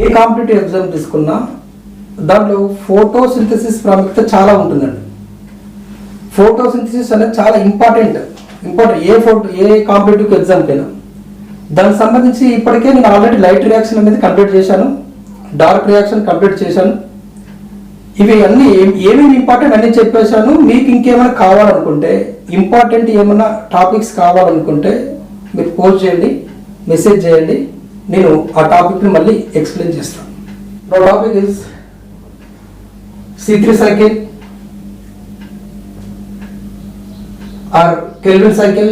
ఏ competitive exam తీసుకున్నా దాంట్లో photosynthesis ప్రాముఖ్యత చాలా ఉంటుందండి. ఫోటోసింథసిస్ అనేది చాలా ఇంపార్టెంట్ ఏ కాంపిటేటివ్ ఎగ్జామ్కైనా. దానికి సంబంధించి ఇప్పటికే నేను ఆల్రెడీ లైట్ రియాక్షన్ అనేది కంప్లీట్ చేశాను, డార్క్ రియాక్షన్ కంప్లీట్ చేశాను. ఇవి అన్నీ ఏమేమి ఇంపార్టెంట్ అన్నీ చెప్పేశాను. మీకు ఇంకేమైనా కావాలనుకుంటే, ఇంపార్టెంట్ ఏమైనా టాపిక్స్ కావాలనుకుంటే మీరు పోస్ట్ చేయండి, మెసేజ్ చేయండి, నేను ఆ టాపిక్ని మళ్ళీ ఎక్స్ప్లెయిన్ చేస్తాను. The topic is C3 cycle or Kelvin cycle,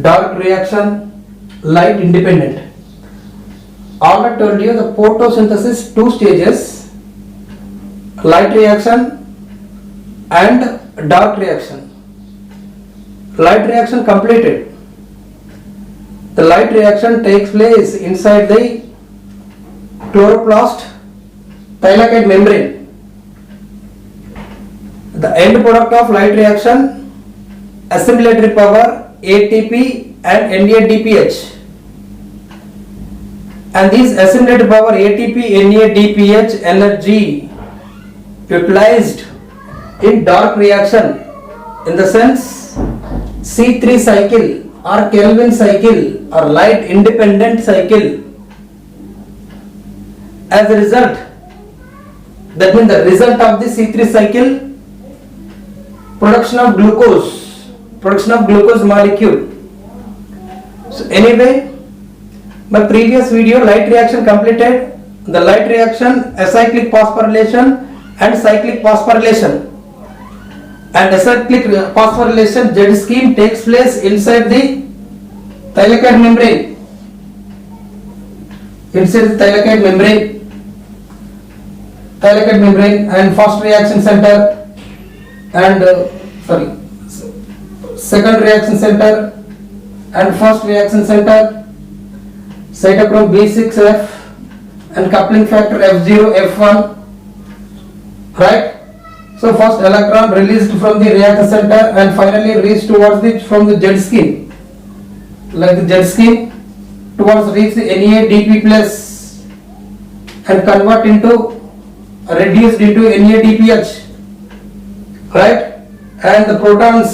dark reaction, light independent. Already told you the photosynthesis 2 stages, light reaction and dark reaction. Light reaction completed. The light reaction takes place inside the chloroplast thylakoid membrane. The end product of light reaction, assimilatory power ATP and NADPH. And this assimilated power ATP NADPH energy utilized in dark reaction, in the sense C3 cycle or Kelvin cycle or light independent cycle. As a result, that means the result of the C3 cycle, production of glucose molecule. So anyway, my previous video, light reaction completed, the light reaction acyclic phosphorylation and cyclic phosphorylation. And acyclic phosphorylation Z scheme takes place inside the thylakoid membrane. Inside the thylakoid membrane and first reaction center and second reaction center and first reaction center, cytochrome B6F and coupling factor F0 F1, right? So first electron released from the reaction center and finally reached towards from the Z scheme, like the Z scheme towards reach the NADP plus and convert into reduced into NADPH, right? And the protons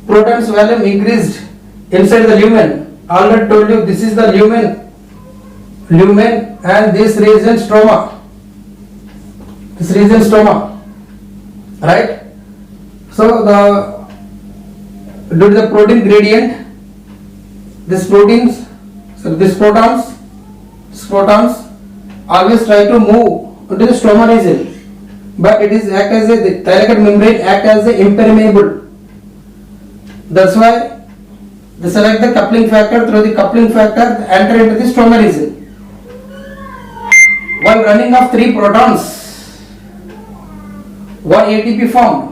volume increased inside the lumen. Already told you this is the lumen and this region stroma, right? So due to the protein gradient, these protons always try to move into the stroma region, but it is act as the thylakoid membrane act as the impermeable. That's why they select the coupling factor. Through the coupling factor, enter into the stroma region. While running of 3 protons, 1 ATP formed.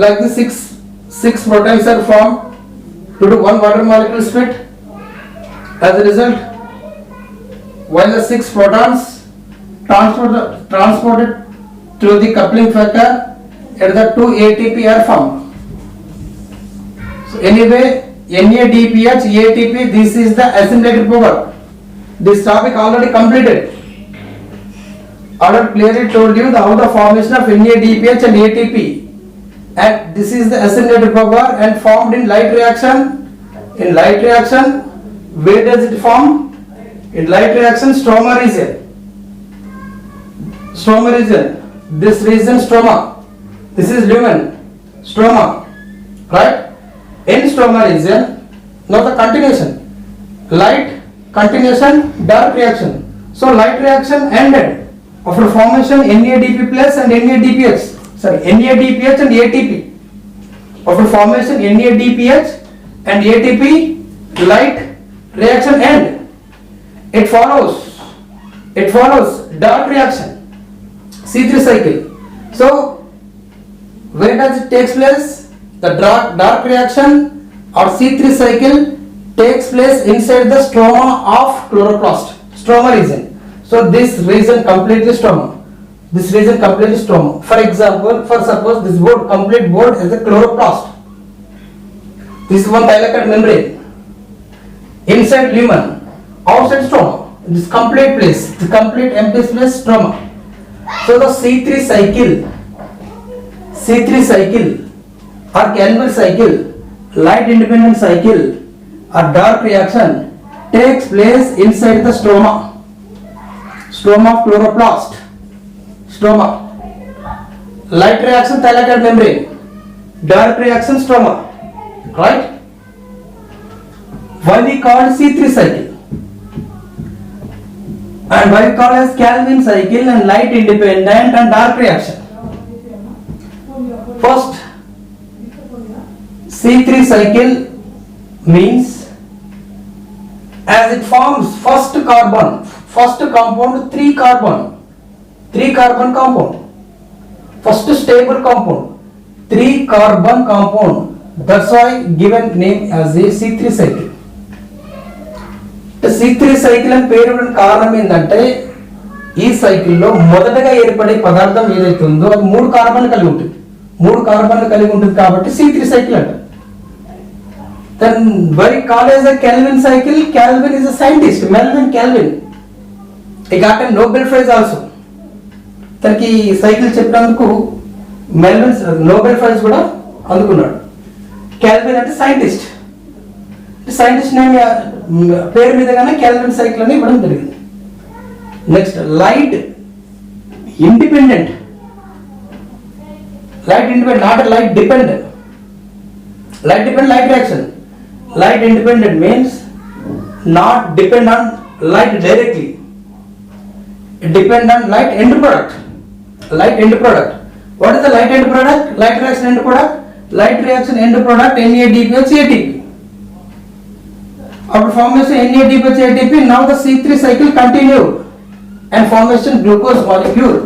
Like the six protons are formed due to 1 water molecule split. As a result, while the 6 protons transported through the coupling factor, and the 2 ATP are formed. So anyway, NADPH, ATP, this is the assimilated power. This topic already completed. Already clearly told you how the formation of NADPH and ATP. And this is the assimilated power and formed in light reaction. In light reaction, where does it form? In light reaction, stroma region. This region stroma. This is lumen. Stroma, right? In stroma region, now the continuation. Light continuation, dark reaction. So light reaction ended after formation NADP plus and NADPH. NADPH and ATP. After formation NADPH and ATP, light reaction end. It follows dark reaction, C3 cycle. So where does it takes place? The dark reaction or C3 cycle takes place inside the stroma of chloroplast, stroma region. So this region completely stroma. For example, suppose this complete board is a chloroplast. This is one thylakoid membrane. Inside lumen, outside stroma. this complete place, the complete empty space, stroma. So the C3 cycle or Calvin cycle, light independent cycle or dark reaction takes place inside the stroma of chloroplast. Stroma. Light reaction thylakoid membrane, dark reaction stroma. Right? Why we call C3 cycle? And why we call as Calvin cycle and light independent and dark reaction? First, C3 cycle means as it forms first compound 3 carbon compound, first stable compound 3 carbon compound. That's why given name as a C3 cycle. C3 cycle అని పేరు కారణం ఏంటంటే ఈ సైకిల్లో మొదటగా ఏర్పడే పదార్థం ఏదైతే ఉందో అది 3 కార్బన్లు కలిగి ఉంటుంది కాబట్టి C3 సైకిల్ అంటారు. Then why called as a Calvin cycle? Calvin is a scientist, Melvin Calvin. He got a Nobel Prize also. తనకి సైకిల్ చెప్పినందుకు మెల్విన్ నోబెల్ ప్రైజ్ కూడా అందుకున్నాడు. క్యాల్విన్ అంటే సైంటిస్ట్ నేమ్ పేరు మీదగానే క్యాల్విన్ సైకిల్ అని ఇవ్వడం జరిగింది. Next light independent, not light dependent. Light reaction. Light independent means not depend on light directly. It depend on light end product. What is the light end product? Light reaction end product. NADPH ATP. After formation NADPH ATP, now the C3 cycle continued and formation glucose molecule.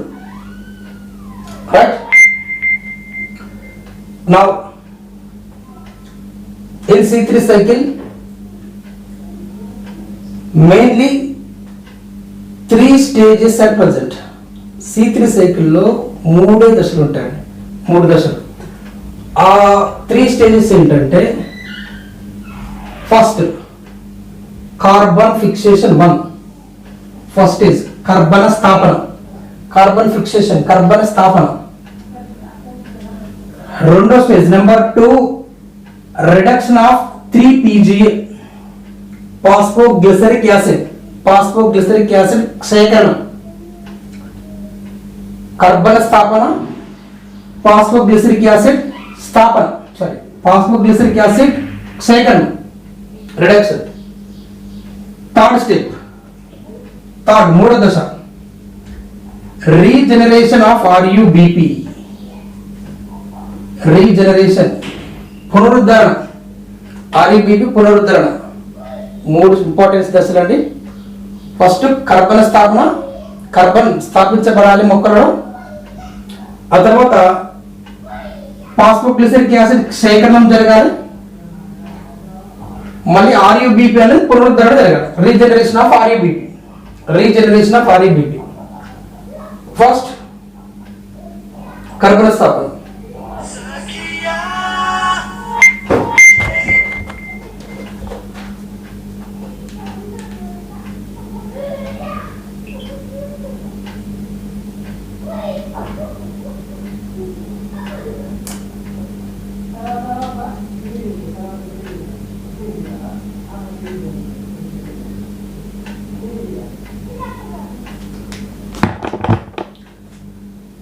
Right? Now in C3 cycle mainly 3 stages are present. C3 cycle లో 3 దశలు ఉంటాయి. 3 దశలు. ఆ 3 stages ఏంటంటే first carbon fixation 1, first stage కర్బన స్థాపన, కర్బన స్థాపన. రెండో stage number 2 reduction of 3-PGA phosphoglyceric acid క్షయకరణం, కర్బన స్థాపన, phosphoglyceric acid క్షయకరణం, రిడక్షన్. మూడో దశ రీజనరేషన్ ఆఫ్ RUBP, పునరుద్ధరణ, RUBP పునరుద్ధరణ. 3 ఇంపార్టెన్స్ దశలు అండి. ఫస్ట్ కర్బన స్థాపన, కార్బన్ స్థాపించబడాలి మొక్కలలో. ఆ తర్వాత ఫాస్ఫోగ్లిసరిక్ యాసిడ్ క్షయకరణం జరగాలి. మళ్ళీ RUBP అనేది పునరుద్ధరణ జరగాలి. Regeneration of RUBP. ఫస్ట్ కర్బన స్థాపన.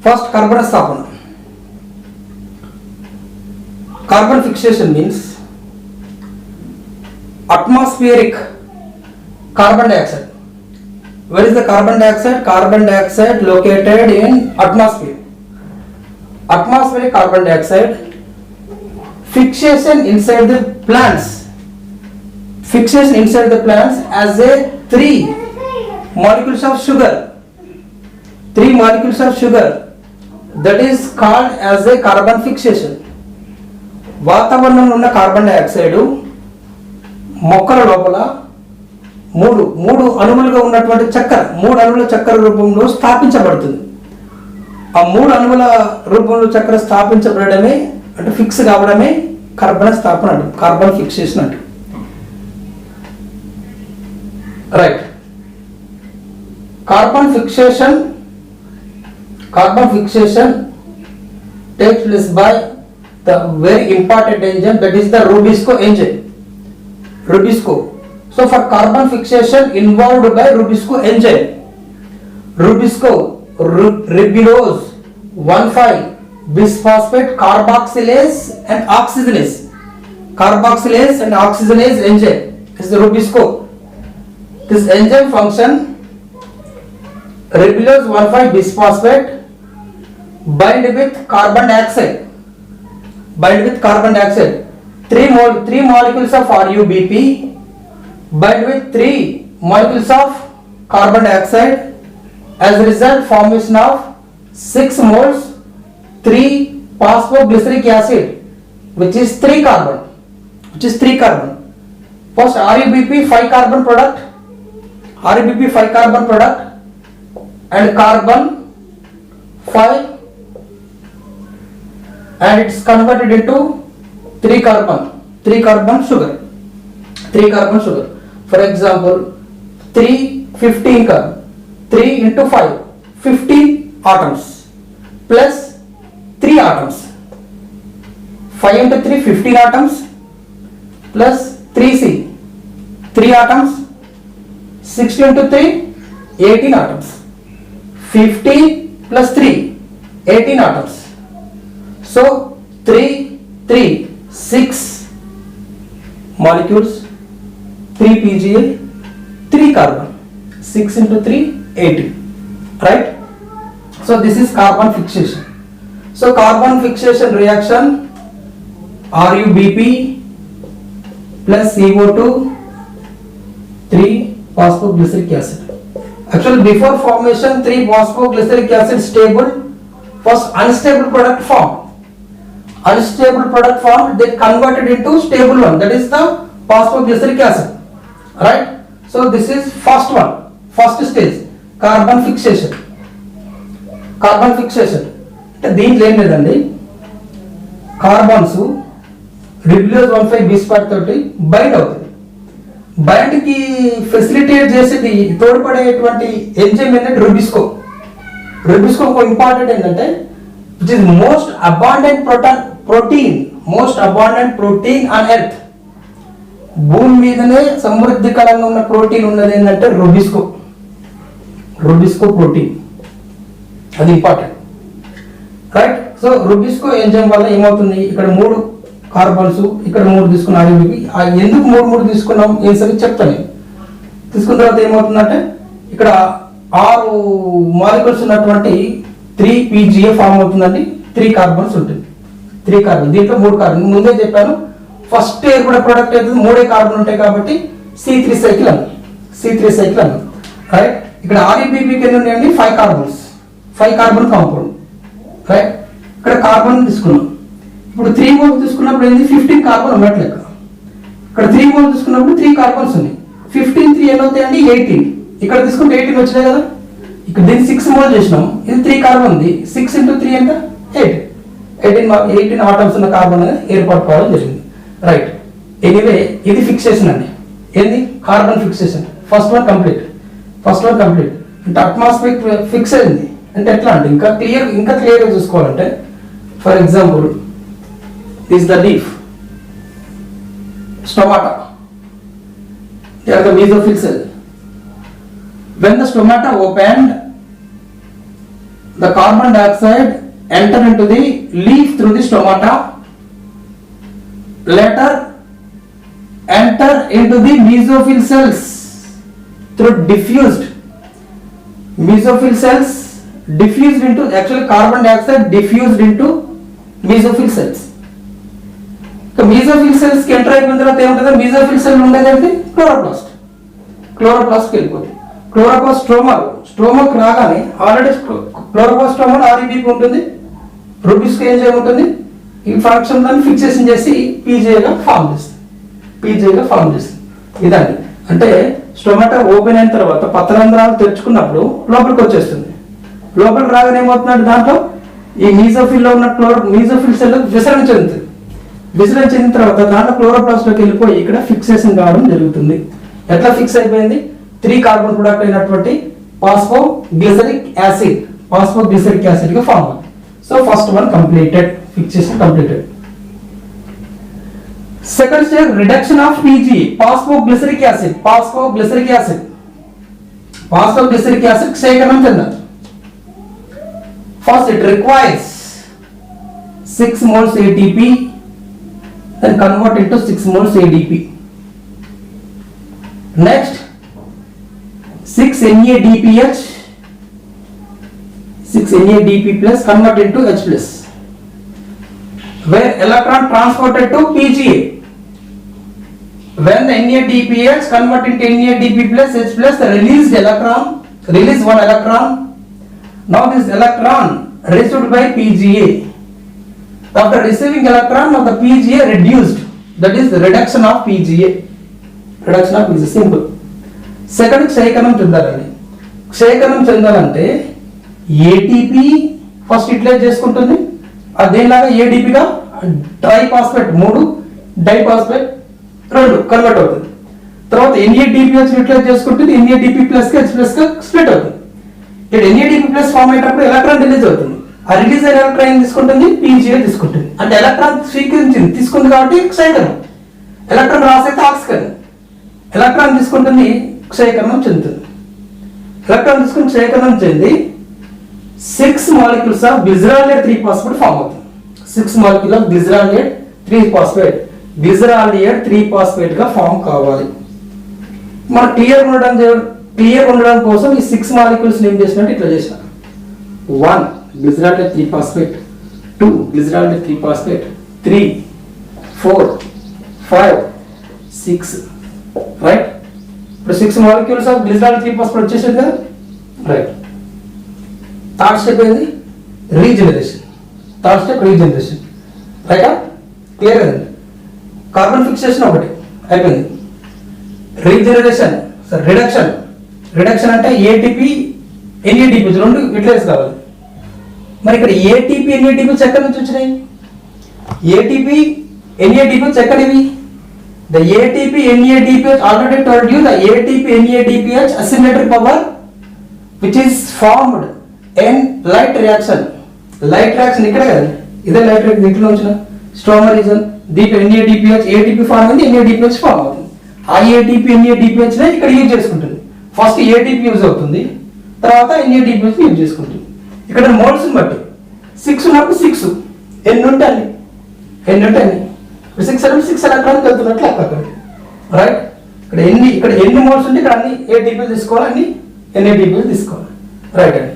First carbon స్థాపన. Carbon fixation means atmospheric carbon dioxide. Where is the carbon dioxide? Carbon dioxide located in atmosphere. Atmospheric carbon dioxide fixation inside the plants. As a 3 molecules of sugar. That is called as a carbon fixation. వాతావరణంలో ఉన్న carbon dioxide మొక్కల లోపల మూడు అణువులుగా ఉన్నటువంటి మూడు అణువుల చక్కెర రూపంలో స్థాపించబడుతుంది. ఆ 3 అణువుల రూపంలో చక్కెర స్థాపించబడమే అంటే ఫిక్స్ కావడమే కార్బన్ స్థాపన అంటారు, కార్బన్ ఫిక్సేషన్ అంటారు. Right. carbon fixation takes place by the very important enzyme, that is the Rubisco enzyme. Rubisco. So for carbon fixation involved by Rubisco enzyme, Rubisco ribulose 1,5 bisphosphate carboxylase and oxygenase. Carboxylase and oxygenase enzyme is the Rubisco. This enzyme function, ribulose 1,5 bisphosphate bind with carbon dioxide. Three molecules of RuBP bind with 3 molecules of carbon dioxide. As a result, formation of 6 moles 3 phosphoglyceric acid, which is 3 carbon. First RuBP 5 carbon product, and carbon 5, and it's converted into 3 carbon sugar. For example, 15 carbon, 3 into 5, 15 atoms plus 3 atoms. 5 into 3, 15 atoms plus 3C, 3 atoms. 16 into 3, 18 atoms. 15 plus 3, 18 atoms. So 6 molecules, 3 PGA, 3 carbon. 6 into 3, 18. Right? So this is carbon fixation. So carbon fixation reaction, RuBP plus CO2, 3 phosphoglyceric acid. Actually before formation 3 phosphoglyceric acid stable, first unstable product formed, they converted into stable one, that is the phosphoglyceric acid. Right? So this is first stage, carbon fixation. అంటే దీంట్లో ఏం లేదండి, carbons ribulose 1,5 బిస్ఫాట్ తోటి bind అవుతుంది. బైండ్కి facilitate చేసేది తోడ్పడేటువంటి enzyme ఏంటంటే rubisco ఒక important ఏంటంటే which is most abundant protein on earth. భూమి మీదనే సమృద్ధికరంగా ఉన్న ప్రోటీన్ ఉన్నది ఏంటంటే రుబిస్కో ప్రోటీన్, అది important. Right? So rubisco enzyme వల్ల ఏమవుతుంది, ఇక్కడ 3 కార్బన్స్, ఇక్కడ 3 తీసుకున్నాం. ఎందుకు 3 తీసుకున్నాం ఏం సరే చెప్తాను. తీసుకున్న తర్వాత ఏమవుతుందంటే ఇక్కడ 6 మాలిక్యూల్స్ ఉన్నటువంటి 3 PGA ఫామ్ అవుతుందండి. 3 కార్బన్స్ ఉంటుంది. 3 కార్బన్, దీంట్లో 3 కార్బన్ ముందే చెప్పాను. ఫస్ట్ ఏర్పడే ప్రొడక్ట్ అయితే 3 కార్బన్ ఉంటాయి కాబట్టి C3 సైకిల్ అన్నాం. రైట్? ఇక్కడ RuBPకి ఎన్ని ఉన్నాయండి, 5 కార్బన్ కాంపౌండ్. రైట్? ఇక్కడ కార్బన్ తీసుకున్నాం. ఇప్పుడు 3 మోల్ తీసుకున్నప్పుడు ఏంది, 15 కార్బన్ ఉన్నట్లు లెక్క. ఇక్కడ 3 మోల్ తీసుకున్నప్పుడు 3 కార్బన్స్ ఉన్నాయి. 15 3 ఎన్ని అవుతాయండి, 18. ఇక్కడ తీసుకుంటే 18 వచ్చినాయి కదా. ఇక్కడ దీన్ని 6 మోల్ చేసినాం, ఇది 3 కార్బన్ ఉంది. 6 into 3 ఎంత, 18 ఆటమ్స్ ఉన్న కార్బన్ అనేది ఏర్పాటు కావడం జరిగింది. రైట్? ఎనీవే ఇది ఫిక్సేషన్ అండి. ఏంది, carbon fixation. First one complete. అంటే అట్మాస్ఫియర్ ఫిక్స్ అయింది అంటే ఎట్లా అంటే ఇంకా క్లియర్గా చూసుకోవాలంటే, for example this the leaf, stomata, they are the mesophyll cell. When the stomata opened, the carbon dioxide enter into the leaf through the stomata, later enter into the mesophyll cells through diffused into, actually carbon dioxide diffused into mesophyll cells. So mesophyll cells కి enter అయిపోయిన తర్వాత ఏముంటుంది, mesophyll cell ఉండేదంటే chloroplast వెళ్ళిపోతుంది. Chloroplast స్ట్రోమాకు రాగానే already chloroplast స్ట్రోమాలో RuBP ఉంటుంది, rubisco enzyme ఉంటుంది. ఈ ఫంక్షన్ దాన్ని ఫిక్సేషన్ చేసి పీజేగా ఫామ్ చేస్తుంది. ఇదండి. అంటే స్టొమాటో ఓపెన్ అయిన తర్వాత పత్రరంధ్రాలు తెరుచుకున్నప్పుడు లోపలికి వచ్చేస్తుంది. లోపలికి రాగానే ఏమవుతుందంటే దాంట్లో ఈ మీజోఫిల్లో ఉన్న మీజోఫిల్ సెల్ విసరణ చెందిన తర్వాత దాంట్లో క్లోరోప్లాస్ట్లోకి వెళ్ళిపోయి ఇక్కడ ఫిక్సేషన్ కావడం జరుగుతుంది. ఎట్లా ఫిక్స్ అయిపోయింది, 3 కార్బన్ ప్రొడక్ట్ అయినటువంటి phosphoglyceric acid గా ఫామ్ అవుతుంది. So first one completed, fixation completed. Second step reduction of PGA, phosphoglyceric acid క్షయకరణం చెందాలి. First it requires 6 moles ATP, then convert into 6 moles ADP. Next 6 NADPH, 6 NADP plus convert into H plus, where electron transported to PGA. When the NADPH convert into NADP plus H plus, the release one electron. Now this electron received by PGA. After receiving electron, now the PGA reduced. That is the reduction of PGA. Simple. Second క్షయకరణం చెందాలండి. క్షయకరణం చెందాలంటే ATP first utilise చేసుకుంటుంది, అదేలాగా ADP గా triphosphate 3 diphosphate 2 convert అవుతుంది. తర్వాత NADPH utilise చేసుకుంటుంది, NADP plus గా H plus గా split అవుతుంది. ఇక్కడ NADP ప్లస్ ఫామ్ అయ్యేటప్పుడు ఎలక్ట్రాన్ రిలీజ్ అవుతుంది. ఆ రిలీజ్ అయిన ఎలక్ట్రాన్ ఏం తీసుకుంటుంది? PGA తీసుకుంటుంది. అంటే ఎలక్ట్రాన్ స్వీకరించింది, తీసుకుంది కాబట్టి క్షయకరణం. ఎలక్ట్రాన్ రాసైతే ఆక్సికరణం. ఎలక్ట్రాన్ తీసుకుంటుంది, క్షయకరణం చెందుతుంది. ఎలక్ట్రాన్ తీసుకుని క్షయకరణం చెంది 6 molecules of glyceraldehyde 3-phosphate form అవుతుంది. 6 molecules ఆఫ్ గ్లిజరాల్డిహైడ్ 3-phosphate గా ఫామ్ కావాలి. మన క్లియర్ ఉండడం కోసం ఈ 6 molecules ఏం చేసినట్టు ఇట్లా చేసిన. 1 glyceraldehyde 3-phosphate, 2 glyceraldehyde 3-phosphate, 3 4 5 6, right. ఇప్పుడు 6 molecules ఆఫ్ గ్లిజరాల్డిహైడ్ 3-phosphate వచ్చేసింది కదా, రైట్. థర్డ్ స్టెప్ ఏంది? రీజనరేషన్. రైటా? క్లియర్ కదండి. కార్బన్ ఫిక్సేషన్ ఒకటి అయిపోయింది. రీజనరేషన్, రిడక్షన్ అంటే ATP NADP రెండు యూటిలైజ్ కావాలి. మరి ఇక్కడ ATP NADP ఎక్కడి నుంచి వచ్చినాయి? ATP NADP ఎక్కడివి? The ATP NADPH, already told you, the ATP NADPH asymmetric power which is formed in light reaction ఇక్కడ కదా, ఇదే లైట్ రియాక్షన్ దీంట్లో వచ్చిన స్ట్రోమర్ రీజన్, దీంట్లో NADPH ATP ఫామ్ అయింది, NADPH ఫామ్ అవుతుంది. ఆ ATP NADPH నే ఇక్కడ యూజ్ చేసుకుంటుంది. ఫస్ట్ ATP యూజ్ అవుతుంది, తర్వాత NADPH యూజ్ చేసుకుంటుంది. ఇక్కడ మోల్స్ బట్టి 6 ఉన్నప్పుడు 6 ఎన్ని ఉంటే అన్ని 6 అంటే 6 ఎలక్ట్రాన్ వెళ్తున్నట్లు లెక్క, రైట్. ఇక్కడ ఎన్ని మోల్స్ ఉంటే ఇక్కడ అన్ని ATP తీసుకోవాలి, అన్ని NADP తీసుకోవాలి, రైట్ అండి.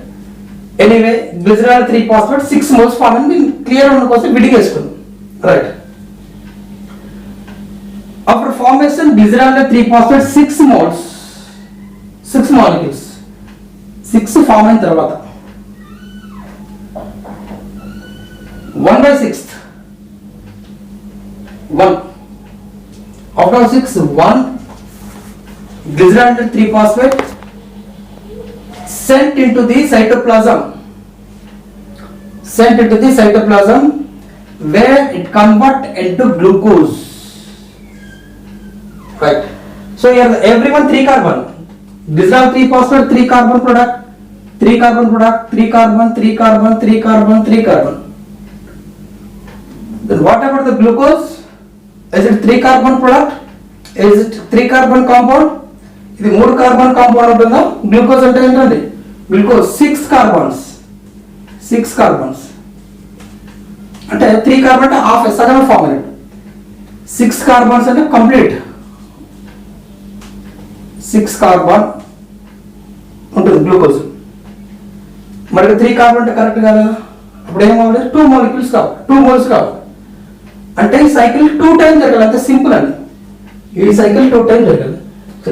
Anyway glycerol 3-phosphate 6 moles form అని క్లియర్ ఉన్న కోసం విడిగా వేసుకున్నాం, right. After formation glycerol 3-phosphate 6 molecules 6 form అయిన తర్వాత 1/6 1 after 6 1 glycerol 3-phosphate sent into the cytoplasm where it convert into glucose, right. So here everyone 3 carbon, glycerol 3-phosphate 3 carbon product, 3 carbon product, 3 carbon 3 carbon 3 carbon 3 carbon. Then what about the glucose? Is it 3 carbon product? Is it 3 carbon compound? ఇది 3 carbon compound ఉంటుందా? Glucose అంటే ఏంటండి? Glucose 6 carbons అంటే 3 carbon అంటే half సగం form అయ్యాడు. 6 carbons అంటే complete 6 carbon ఉంటుంది గ్లూకోజ్. మరి 3 కార్బన్ అంటే కరెక్ట్ కాదా? అప్పుడు ఏం కావాలి? 2 molecules కావాలి, 2 moles కావాలి. అంటే ఈ సైకిల్ 2 times జరగాలి, అంతే సింపుల్ అండి. ఈ సైకిల్ 2 times జరగాలి.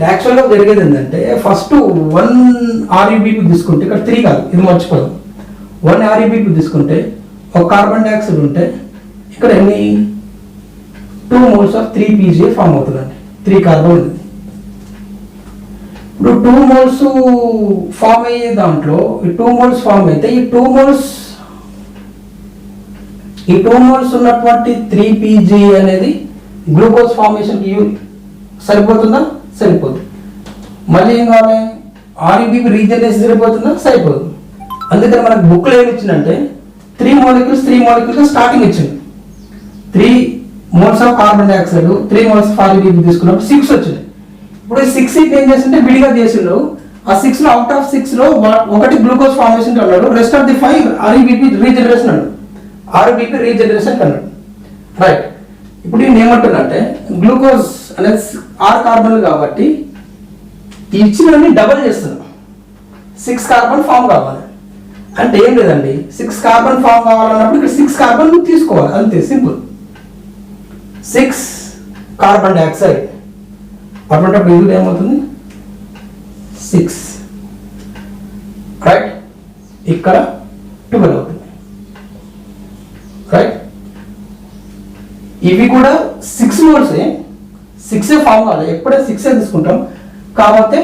యాక్చువల్గా జరిగేది ఏంటంటే ఫస్ట్ 1 RUBP తీసుకుంటే ఇక్కడ 3 కాదు, ఇది మర్చిపోదు. 1 RUBP తీసుకుంటే ఒక కార్బన్ డైఆక్సైడ్ ఉంటే ఇక్కడ ఎన్ని 2 moles ఆఫ్ 3 PGA ఫామ్ అవుతుందండి. 3 కార్బన్ ఉంది. ఇప్పుడు 2 moles ఫామ్ అయ్యే దాంట్లో ఈ 2 moles ఫామ్ అయితే ఈ 2 moles ఉన్నటువంటి 3 PGA అనేది గ్లూకోజ్ ఫార్మేషన్కి సరిపోతుందా? సరిపోదు. మళ్ళీ ఏం కావాలి? RBP రీజనరేషన్ సరిపోతుందా? సరిపోదు. అందుకని మనకు బుక్లో ఏమి ఇచ్చిందంటే 3 molecules స్టార్టింగ్ ఇచ్చింది. 3 moles of carbon dioxide, 3 moles of RBP తీసుకున్నప్పుడు 6 వచ్చింది. ఇప్పుడు 6 ఏం చేస్తుంటే విడిగా చేసిండు. ఆ 6 లో అవుట్ ఆఫ్ 6 లో ఒకటి గ్లూకోజ్ ఫార్మేషన్ అన్నాడు, rest of the 5 RBP regeneration అన్నాడు. RBP రీజనరేషన్ అన్నాడు. రైట్. ఇప్పుడు నేను ఏమంటున్నానంటే గ్లూకోజ్ అనేది 6 కార్బన్లు కాబట్టి ఈ ఇచ్చినవన్నీ డబల్ చేస్తున్నాం. 6 కార్బన్ ఫామ్ కావాలి అంటే ఏం లేదండి, 6 కార్బన్ ఫామ్ కావాలన్నప్పుడు ఇక్కడ 6 కార్బన్ తీసుకోవాలి, అంతే, సింపుల్. 6 కార్బన్ డైఆక్సైడ్ అటువంటిప్పుడు ఇది ఏమవుతుంది 6, రైట్. ఇక్కడ 12 అవుతుంది, రైట్. ఇవి కూడా 6 moles, 6 ఫామ్ కావాలి, ఎప్పుడే 6 తీసుకుంటాం. కాకపోతే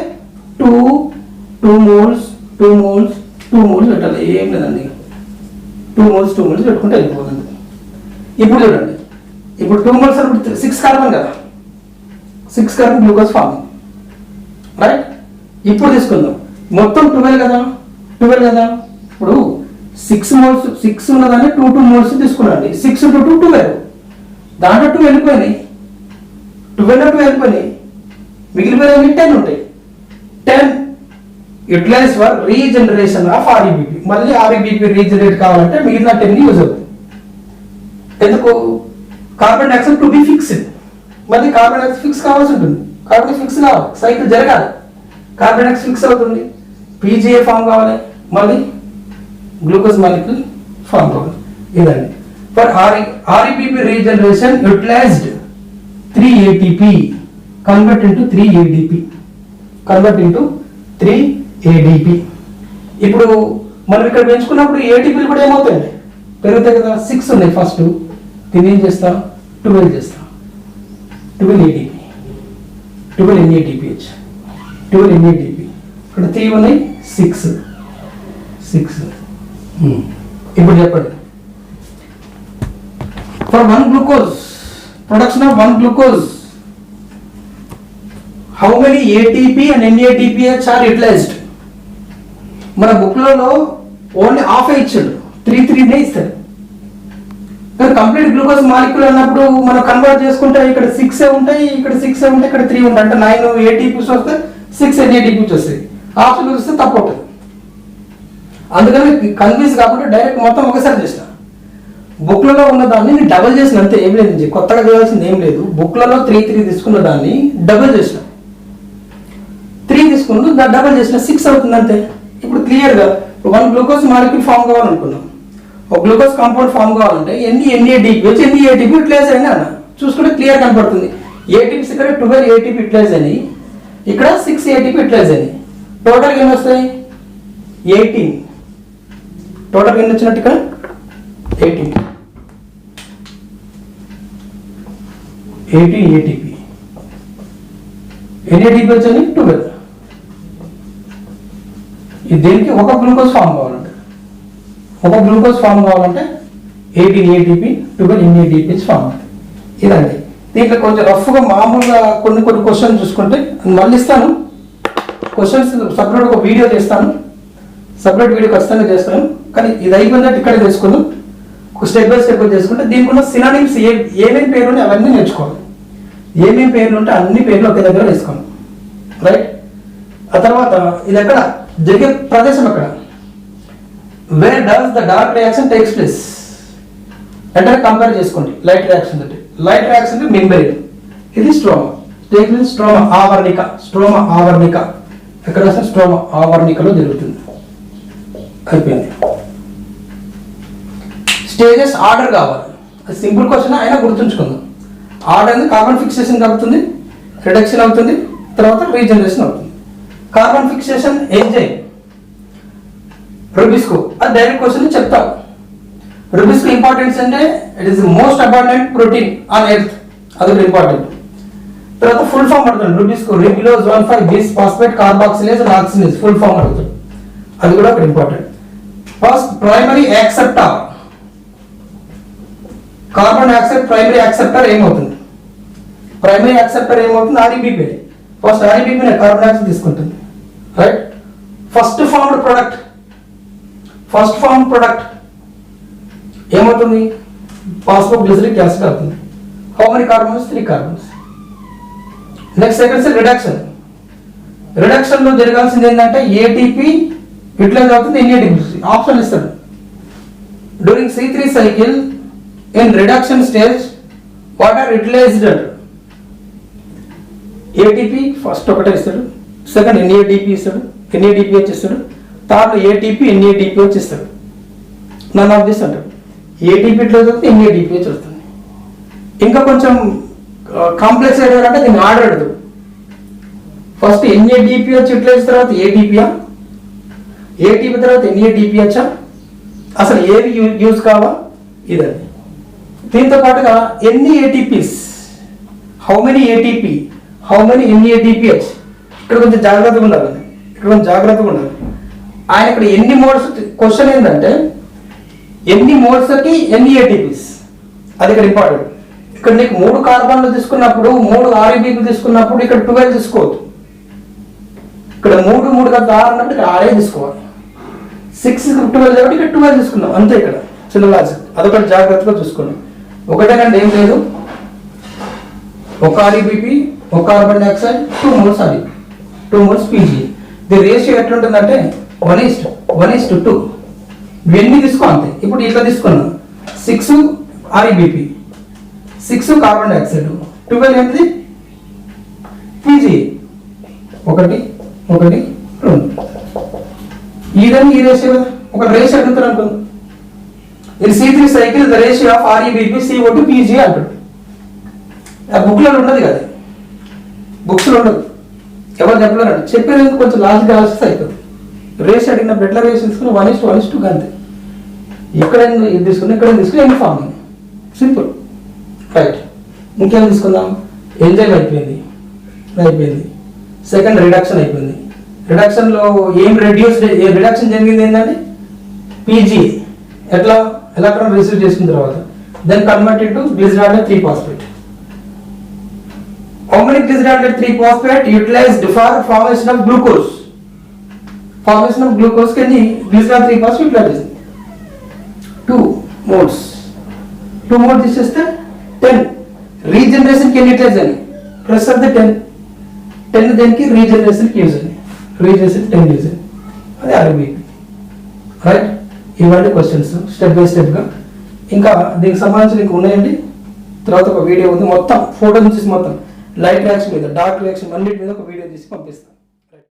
2 moles పెట్టాలి, ఏం లేదండి. 2 moles పెట్టుకుంటే వెళ్ళిపోతుంది. ఇప్పుడు చూడండి, ఇప్పుడు 2 moles అంటే 6 కార్బన్ కదా, 6 కార్బన్ గ్లూకోజ్ ఫామ్, రైట్. ఇప్పుడు తీసుకుందాం, మొత్తం 12 కదా. ఇప్పుడు 6 ఉన్నదాన్ని 2 moles తీసుకున్నాండి. 6 × 2 12, దాంట్లో 2 వెళ్ళిపోయినాయి, 12 వెళ్ళిపోయినాయి, మిగిలిపోయినవి 10 ఉంటాయి. 10 utilize for regeneration of RBP. మళ్ళీ RBP రీజనరేట్ కావాలంటే మిగిలిన 10 యూజ్ అవుతుంది. ఎందుకు? Carbon dioxide to be fixed, మళ్ళీ కార్బన్ డైఆక్సైడ్ ఫిక్స్ కావాల్సి ఉంటుంది. కార్బన్ ఫిక్స్ కావాలి, సైకిల్ జరగాలి, కార్బన్ డైఆక్సైడ్ ఫిక్స్ అవుతుంది, PGA ఫామ్ కావాలి, మళ్ళీ గ్లూకోజ్ మాలిక్యూల్ ఫామ్ కావాలి. ఇదండి for RBP regeneration utilized 3 ATP convert into 3 ADP. ఇప్పుడు మనం ఇక్కడ పెంచుకున్నప్పుడు ATPలు కూడా ఏమవుతాయండి, పెరుగుతాయి కదా. 6 ఉన్నాయి ఫస్ట్, దీన్ని ఏం చేస్తా 12 చేస్తా, 12 ATP, 12 NADPH, 12 NADP. ఇక్కడ 3 ఉన్నాయి, 6. ఇప్పుడు చెప్పండి, for 1 glucose, production of 1 glucose, how many ATP and NADPH are utilized? మన బుక్లలో ఓన్లీ హాఫ్ ఇచ్చాడు, 3 ఇస్తాడు. కానీ కంప్లీట్ గ్లూకోజ్ మాలిక్యూల్ అన్నప్పుడు మనం కన్వర్ట్ చేసుకుంటే ఇక్కడ 6 ఉంటాయి, ఇక్కడ 6 ఉంటాయి, ఇక్కడ 3 ఉంటాయి. అంటే 9 ATPs వస్తాయి, 6 NADPs వస్తాయి. ఆప్షన్ చూస్తే తప్పు ఉంటుంది. అందుకని కన్ఫ్యూజ్ కాకుండా డైరెక్ట్ మొత్తం ఒకసారి చేసిన. బుక్లలో ఉన్న దాన్ని నేను డబుల్ చేసిన, అంతే, ఏం లేదు, కొత్తగా చేయాల్సింది ఏం లేదు. బుక్లలో 3 తీసుకున్న దాన్ని డబుల్ చేసిన, 3 తీసుకున్నాను, దాన్ని డబుల్ చేసిన 6 అవుతుంది, అంతే. ఇప్పుడు క్లియర్గా 1 గ్లూకోజ్ మాలిక్యూల్ ఫామ్ కావాలనుకున్నాం, ఒక గ్లూకోజ్ కాంపౌండ్ ఫామ్ కావాలంటే ఎన్ని NADPH, ఎన్ని ATP యూటిలైజ్ అయినా అన్న చూసుకుంటే క్లియర్ కనపడుతుంది. ATPs ఇక్కడ 12 ATP యూటిలైజ్ అయినాయి, ఇక్కడ 6 ATP యూటిలైజ్ అయినాయి. టోటల్ ఎన్ని వస్తాయి 18. టోటల్ ఎన్ని వచ్చినట్టు ఇక్కడ 18 ATP. NADP వచ్చి 12. దీనికి ఒక గ్లూకోజ్ ఫామ్ కావాలంటే 18 ATP, 12 NADPH ఫామ్ అవుతుంది. ఇదండి. దీంట్లో కొంచెం రఫ్గా మామూలుగా కొన్ని క్వశ్చన్స్ చూసుకుంటే మళ్ళీ ఇస్తాను. క్వశ్చన్స్ సపరేట్ ఒక వీడియో చేస్తాను, సపరేట్ వీడియో ఖచ్చితంగా చేస్తాను. కానీ ఇది అయిపోయినట్టు ఇక్కడ చేసుకుందాం, స్టెప్ బై స్టెప్ చేసుకుంటే దీనికి ఉన్న సినానిమ్స్ ఏమేమి పేర్లు ఉంటే అవన్నీ నేర్చుకోవాలి. ఏమేమి పేర్లు ఉంటే అన్ని పేర్లు ఒకే దగ్గర వేసుకోండి, రైట్. ఆ తర్వాత ఇది ఎక్కడ జరిగే ప్రదేశం ఎక్కడ, where does the dark reaction takes place అంటే కంపేర్ చేసుకోండి. లైట్ రియాక్షన్ మెంబ్రేన్, ఇది స్ట్రోమా ఆవర్ణిక ఎక్కడ వస్తే స్ట్రోమా ఆవర్ణికలో జరుగుతుంది. అయిపోయింది. స్టేజెస్ ఆర్డర్ కావాలి, అది సింపుల్ క్వశ్చన్ అయినా గుర్తుంచుకుందాం. ఆర్డర్ అనేది కార్బన్ ఫిక్సేషన్ అవుతుంది, రిడక్షన్ అవుతుంది, తర్వాత రీజనరేషన్ అవుతుంది. కార్బన్ ఫిక్సేషన్ ఎంజైమ్ రుబిస్కో, అది డైరెక్ట్ క్వశ్చన్ చెప్తాం. రుబిస్కో ఇంపార్టెన్స్ అంటే it is the most abundant protein on earth, అది కూడా ఇంపార్టెంట్. తర్వాత ఫుల్ ఫామ్ అడుగుతాడు, rubisco ribulose 1,5 bis phosphate carboxylase and oxygenase, full form అడుగుతాడు, అది కూడా అక్కడ important. First primary acceptor, carbon dioxide primary acceptor ఏమవుతుంది, RBP. First RBP carbon dioxide తీసుకుంటుంది, రైట్. ఫస్ట్ ఫార్మ్డ్ ప్రొడక్ట్ ఏమవుతుంది? ఫాస్ఫోగ్లిసరిక్ యాసిడ్ అవుతుంది. How many carbons? 3 carbons. Next second cell reduction లో జరగాల్సింది ఏంటంటే ఏటీపీ యూటిలైజ్ అవుతుంది, ఎన్ఏడిపి ఆప్షన్ ఇస్తాడు. During C3 cycle in reduction stage what are utilized అంటారు. ATP first ఒకటే ఇస్తాడు, సెకండ్ ఎన్ఏడిపి ఇస్తాడు, ఎన్ఏడిపిహెచ్ ఇస్తాడు, థర్డ్ ఏటీపీ ఎన్ఏడిపిహెచ్ ఇస్తాడు. నన్ ఆఫ్ దిస్ అంటాడు. ఏటీపీ ఇట్లా వస్తుంది, ఎన్ఏడిపిహెచ్ వస్తుంది. ఇంకా కొంచెం కాంప్లెక్స్ అంటే దీన్ని ఆర్డర్ అడుగుతాడు. ఫస్ట్ ఎన్ఏడిపిహెచ్ యూటిలైజ్ తర్వాత ఏటీపీయా, ఏటీపీ తర్వాత ఎన్ఏడిపిహెచ్, అసలు ఏవి యూజ్ కావా ఇదండి. దీంతో పాటుగా ఎన్ని ATPs, how many ATP, how many NADPH, ఇక్కడ కొంచెం జాగ్రత్తగా ఉండాలి. ఆయన ఇక్కడ ఎన్ని మోడ్స్, క్వశ్చన్ ఏంటంటే ఎన్ని మోడ్స్కి ఎన్ని ఏటీపీస్, అది ఇక్కడ ఇంపార్టెంట్. ఇక్కడ నీకు 3 కార్బన్లు తీసుకున్నప్పుడు 3 REBలు తీసుకున్నప్పుడు ఇక్కడ 12 తీసుకోవద్దు. ఇక్కడ 3 కదా 6 అన్నప్పుడు ఇక్కడ 6 తీసుకోవాలి. 6 12 కాబట్టి ఇక్కడ 12 తీసుకున్నాం అంతే. ఇక్కడ చిన్న లాజిక్, అదొకటి జాగ్రత్తగా చూసుకున్నాం. ఒకటేనండి, ఏం లేదు. 1 REBP, 1 carbon dioxide, 2 moles REB, 2 moles PGA. దీని రేషియో ఎట్లుంటుందంటే 1:2. ఇవన్నీ తీసుకో అంతే. ఇప్పుడు ఇట్లా తీసుకున్నాం 6 REBP, 6 కార్బన్ డైఆక్సైడ్, 12 ఏంటిది PGA, 1 1 2. ఇదని ఈ రేషియో ఒక రేషియో అడుగుతారు అనుకో. ఇది C3 cycle the ratio of REBP CO2 PGA అంటాడు. బుక్లో ఉండదు కదా, బుక్స్లో ఉండదు, ఎవరు చెప్పలేరు. చెప్పేది కొంచెం లాజిక్ ఆలోచిస్తే అయిపోతుంది. రేషియో అడిగినప్పుడు ఎట్లా రేషియో తీసుకుని 1:2 అంతే. ఎక్కడైనా ఇది తీసుకుని ఎక్కడైనా తీసుకుని ఎన్ని ఫార్మింగ్, సింపుల్. రైట్, ఇంకేం తీసుకుందాం. ఎంజైమ్ అయిపోయింది. సెకండ్ రిడక్షన్ అయిపోయింది. రిడక్షన్లో ఏం రిడక్షన్ జరిగింది ఏంటంటే PGA ఎలక్ట్రాన్ రిసీవ్ చేసుకున్న తర్వాత then convert into glyceraldehyde 3-phosphate. How many glyceraldehyde 3-phosphate utilized for formation of glucose? Formation of glucose can be glyceraldehyde 3-phosphate utilized. 2 moles. 2 moles this is the 10. Regeneration can utilize any. Rest of the 10 దేనికి regeneration కి use అయ్యింది. Regeneration 10 use అయ్యింది. అది REBP. Right, ఇవన్నీ questions step by స్టెప్గా. ఇంకా దీనికి సంబంధించి ఇంకా ఉన్నాయండి. తర్వాత ఒక వీడియో ఉంది, మొత్తం ఫోటో తీసి మొత్తం లైట్ రియాక్షన్ మీద, డార్క్ రియాక్షన్ అన్నిటి మీద ఒక వీడియో తీసి పంపిస్తాను.